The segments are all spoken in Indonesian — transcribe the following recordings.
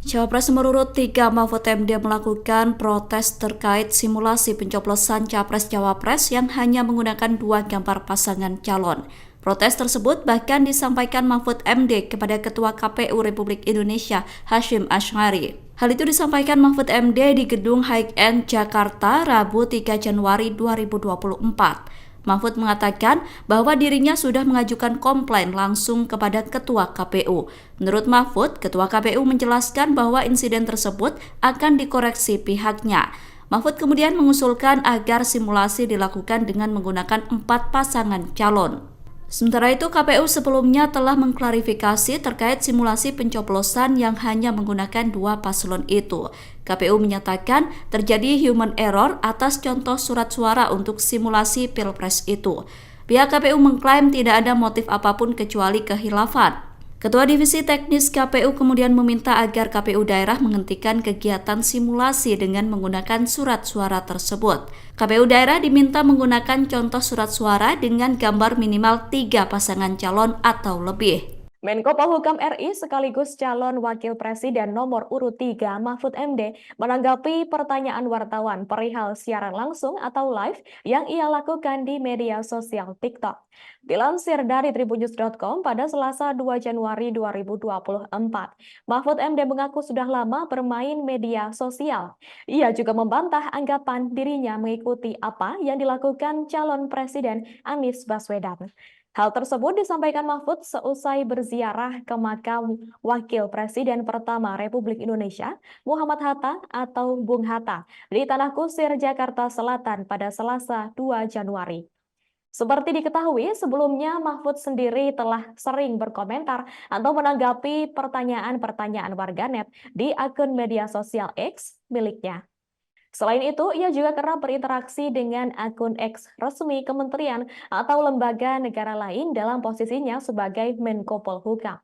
Cawapres nomor urut 3 Mahfud MD melakukan protes terkait simulasi pencoblosan Capres-Cawapres yang hanya menggunakan 2 gambar pasangan calon. Protes tersebut bahkan disampaikan Mahfud MD kepada Ketua KPU Republik Indonesia Hasyim Asy'ari. Hal itu disampaikan Mahfud MD di Gedung High End Jakarta Rabu 3 Januari 2024. Mahfud mengatakan bahwa dirinya sudah mengajukan komplain langsung kepada Ketua KPU. Menurut Mahfud, Ketua KPU menjelaskan bahwa insiden tersebut akan dikoreksi pihaknya. Mahfud kemudian mengusulkan agar simulasi dilakukan dengan menggunakan 4 pasangan calon. Sementara itu, KPU sebelumnya telah mengklarifikasi terkait simulasi pencoblosan yang hanya menggunakan 2 paslon itu. KPU menyatakan terjadi human error atas contoh surat suara untuk simulasi Pilpres itu. Pihak KPU mengklaim tidak ada motif apapun kecuali kehilafan. Ketua Divisi Teknis KPU kemudian meminta agar KPU daerah menghentikan kegiatan simulasi dengan menggunakan surat suara tersebut. KPU daerah diminta menggunakan contoh surat suara dengan gambar minimal 3 pasangan calon atau lebih. Menko Polhukam RI sekaligus calon wakil presiden nomor urut 3 Mahfud MD menanggapi pertanyaan wartawan perihal siaran langsung atau live yang ia lakukan di media sosial TikTok. Dilansir dari tribunnews.com pada Selasa 2 Januari 2024, Mahfud MD mengaku sudah lama bermain media sosial. Ia juga membantah anggapan dirinya mengikuti apa yang dilakukan calon presiden Anies Baswedan. Hal tersebut disampaikan Mahfud seusai berziarah ke makam Wakil Presiden pertama Republik Indonesia, Muhammad Hatta atau Bung Hatta, di Tanah Kusir, Jakarta Selatan pada Selasa 2 Januari. Seperti diketahui, sebelumnya Mahfud sendiri telah sering berkomentar atau menanggapi pertanyaan-pertanyaan warganet di akun media sosial X miliknya. Selain itu, ia juga kerap berinteraksi dengan akun X resmi kementerian atau lembaga negara lain dalam posisinya sebagai Menko Polhukam.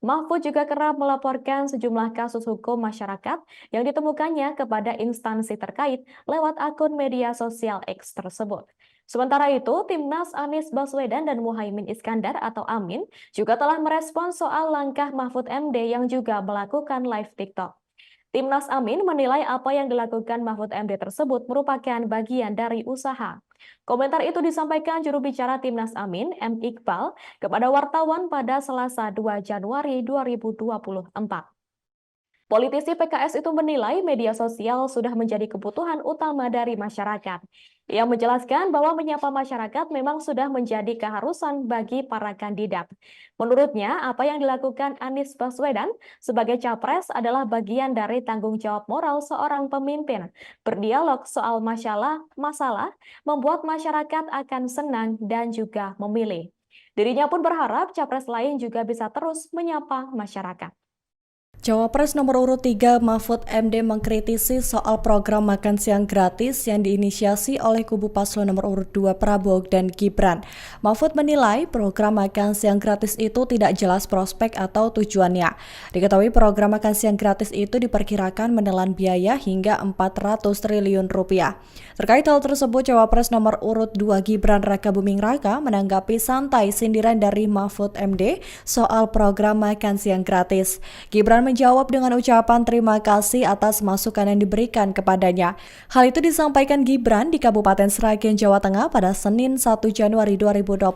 Mahfud juga kerap melaporkan sejumlah kasus hukum masyarakat yang ditemukannya kepada instansi terkait lewat akun media sosial X tersebut. Sementara itu, Timnas Anies Baswedan dan Muhaimin Iskandar atau Amin juga telah merespon soal langkah Mahfud MD yang juga melakukan live TikTok. Timnas Amin menilai apa yang dilakukan Mahfud MD tersebut merupakan bagian dari usaha. Komentar itu disampaikan juru bicara Timnas Amin, M. Iqbal, kepada wartawan pada Selasa 2 Januari 2024. Politisi PKS itu menilai media sosial sudah menjadi kebutuhan utama dari masyarakat. Ia menjelaskan bahwa menyapa masyarakat memang sudah menjadi keharusan bagi para kandidat. Menurutnya, apa yang dilakukan Anies Baswedan sebagai capres adalah bagian dari tanggung jawab moral seorang pemimpin. Berdialog soal masalah membuat masyarakat akan senang dan juga memilih. Dirinya pun berharap capres lain juga bisa terus menyapa masyarakat. Cawapres nomor urut 3 Mahfud MD mengkritisi soal program makan siang gratis yang diinisiasi oleh kubu paslon nomor urut 2 Prabowo dan Gibran. Mahfud menilai program makan siang gratis itu tidak jelas prospek atau tujuannya. Diketahui program makan siang gratis itu diperkirakan menelan biaya hingga 400 triliun rupiah. Terkait hal tersebut, Cawapres nomor urut 2 Gibran Rakabuming Raka menanggapi santai sindiran dari Mahfud MD soal program makan siang gratis. Gibran menjawab dengan ucapan terima kasih atas masukan yang diberikan kepadanya. Hal itu disampaikan Gibran di Kabupaten Sragen, Jawa Tengah pada Senin 1 Januari 2024.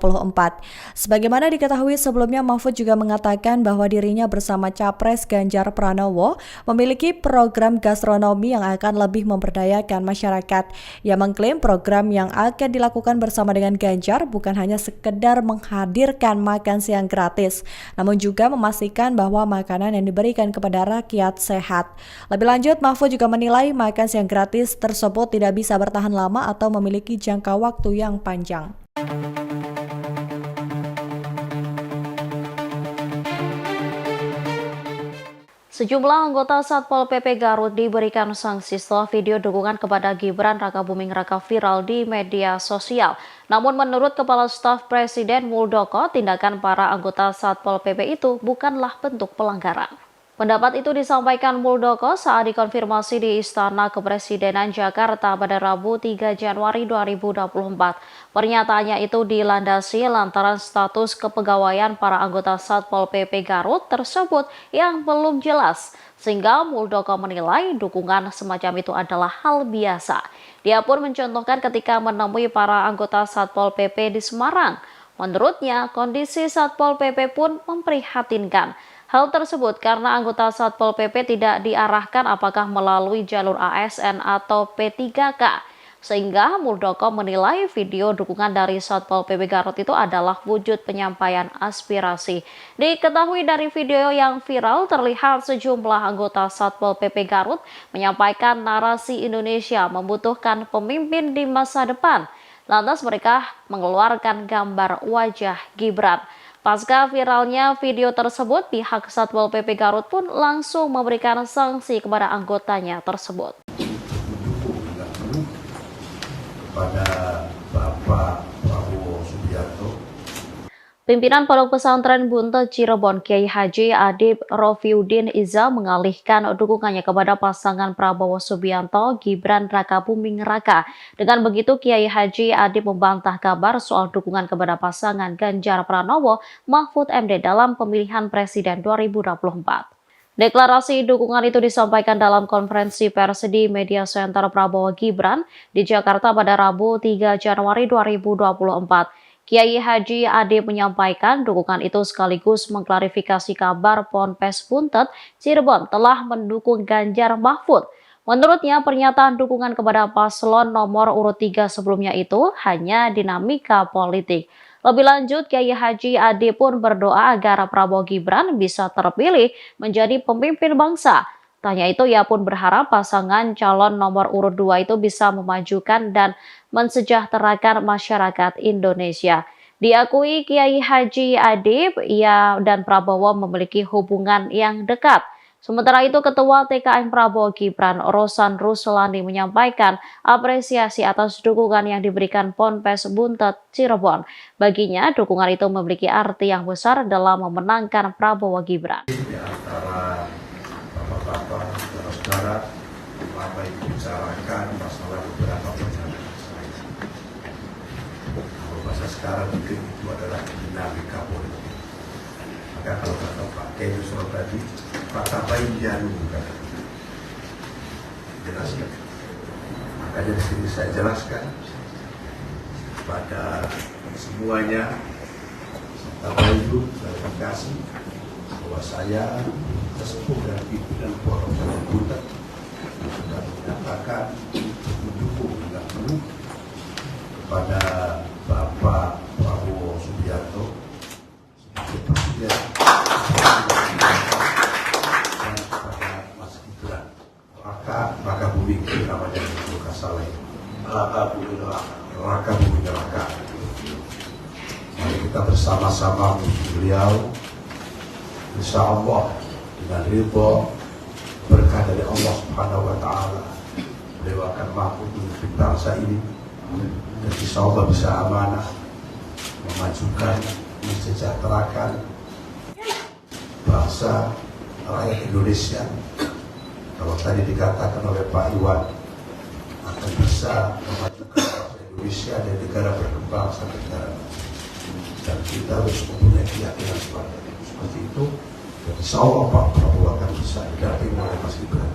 Sebagaimana diketahui sebelumnya, Mahfud juga mengatakan bahwa dirinya bersama Capres Ganjar Pranowo memiliki program gastronomi yang akan lebih memberdayakan masyarakat. Ia mengklaim program yang akan dilakukan bersama dengan Ganjar bukan hanya sekedar menghadirkan makan siang gratis, namun juga memastikan bahwa makanan yang diberikan kepada rakyat sehat. Lebih lanjut, Mahfud juga menilai makan siang gratis tersebut tidak bisa bertahan lama atau memiliki jangka waktu yang panjang. Sejumlah anggota Satpol PP Garut diberikan sanksi setelah video dukungan kepada Gibran Rakabuming Raka viral di media sosial. Namun menurut Kepala Staf Presiden Muldoko, tindakan para anggota Satpol PP itu bukanlah bentuk pelanggaran. Pendapat itu disampaikan Muldoko saat dikonfirmasi di Istana Kepresidenan Jakarta pada Rabu 3 Januari 2024. Pernyataannya itu dilandasi lantaran status kepegawaian para anggota Satpol PP Garut tersebut yang belum jelas, sehingga Muldoko menilai dukungan semacam itu adalah hal biasa. Dia pun mencontohkan ketika menemui para anggota Satpol PP di Semarang. Menurutnya, kondisi Satpol PP pun memprihatinkan. Hal tersebut karena anggota Satpol PP tidak diarahkan apakah melalui jalur ASN atau P3K. Sehingga Muldoko menilai video dukungan dari Satpol PP Garut itu adalah wujud penyampaian aspirasi. Diketahui dari video yang viral terlihat sejumlah anggota Satpol PP Garut menyampaikan narasi Indonesia membutuhkan pemimpin di masa depan. Lantas mereka mengeluarkan gambar wajah Gibran. Pasca viralnya video tersebut, pihak Satpol PP Garut pun langsung memberikan sanksi kepada anggotanya tersebut. Kepada Bapak Prabowo Subianto, Pimpinan Pondok Pesantren Buntet Cirebon Kiai Haji Adib Rofiuddin Iza mengalihkan dukungannya kepada pasangan Prabowo Subianto Gibran Rakabuming Raka. Dengan begitu Kiai Haji Adib membantah kabar soal dukungan kepada pasangan Ganjar Pranowo Mahfud MD dalam pemilihan presiden 2024. Deklarasi dukungan itu disampaikan dalam konferensi pers di Media Center Prabowo Gibran di Jakarta pada Rabu 3 Januari 2024. Kiai Haji Adib menyampaikan dukungan itu sekaligus mengklarifikasi kabar Ponpes Buntet Cirebon telah mendukung Ganjar Mahfud. Menurutnya, pernyataan dukungan kepada paslon nomor urut 3 sebelumnya itu hanya dinamika politik. Lebih lanjut, Kiai Haji Adib pun berdoa agar Prabowo Gibran bisa terpilih menjadi pemimpin bangsa. Tanya itu, ia pun berharap pasangan calon nomor urut 2 itu bisa memajukan dan mensejahterakan masyarakat Indonesia. Diakui Kiai Haji Adib, ia dan Prabowo memiliki hubungan yang dekat. Sementara itu, Ketua TKN Prabowo Gibran, Rosan Ruslani menyampaikan apresiasi atas dukungan yang diberikan Ponpes Buntet Cirebon. Baginya, dukungan itu memiliki arti yang besar dalam memenangkan Prabowo Gibran. di antara bapak-bapak, saudara-saudara, apa yang dibicarakan masalah beberapa perjalanan saya. Kalau bahasa sekarang mungkin itu adalah dinamika politik. Maka kalau kata Pak Kiai tadi, kata baik janu kata jelaskan. Makanya di sini saya jelaskan kepada semuanya, Bapak Ibu, klarifikasi bahwa saya sesepuh dan pimpinan Pondok Pesantren Buntet sudah menyatakan mendukung dengan penuh kepada Bapak Prabowo Subianto sebagai presiden dan kepada Mas Gibran Raka Buming namanya Luka Saleh Raka Buming Raka. Mari kita bersama-sama menuju beliau, insya Allah dengan ridho berkah dari Allah Subhanahu Wa Taala, beliau akan mampu memimpin bangsa ini dan insya Allah bisa amanah memajukan, mensejahterakan bangsa rakyat Indonesia. Kalau tadi dikatakan oleh Pak Iwan akan bisa memajukan bangsa Indonesia dan negara berkembang sampai negara. Dan kita harus mempunyai keyakinan seperti itu. Dan insya Allah Pak Prabowo akan bisa didampingi oleh Mas Gibran.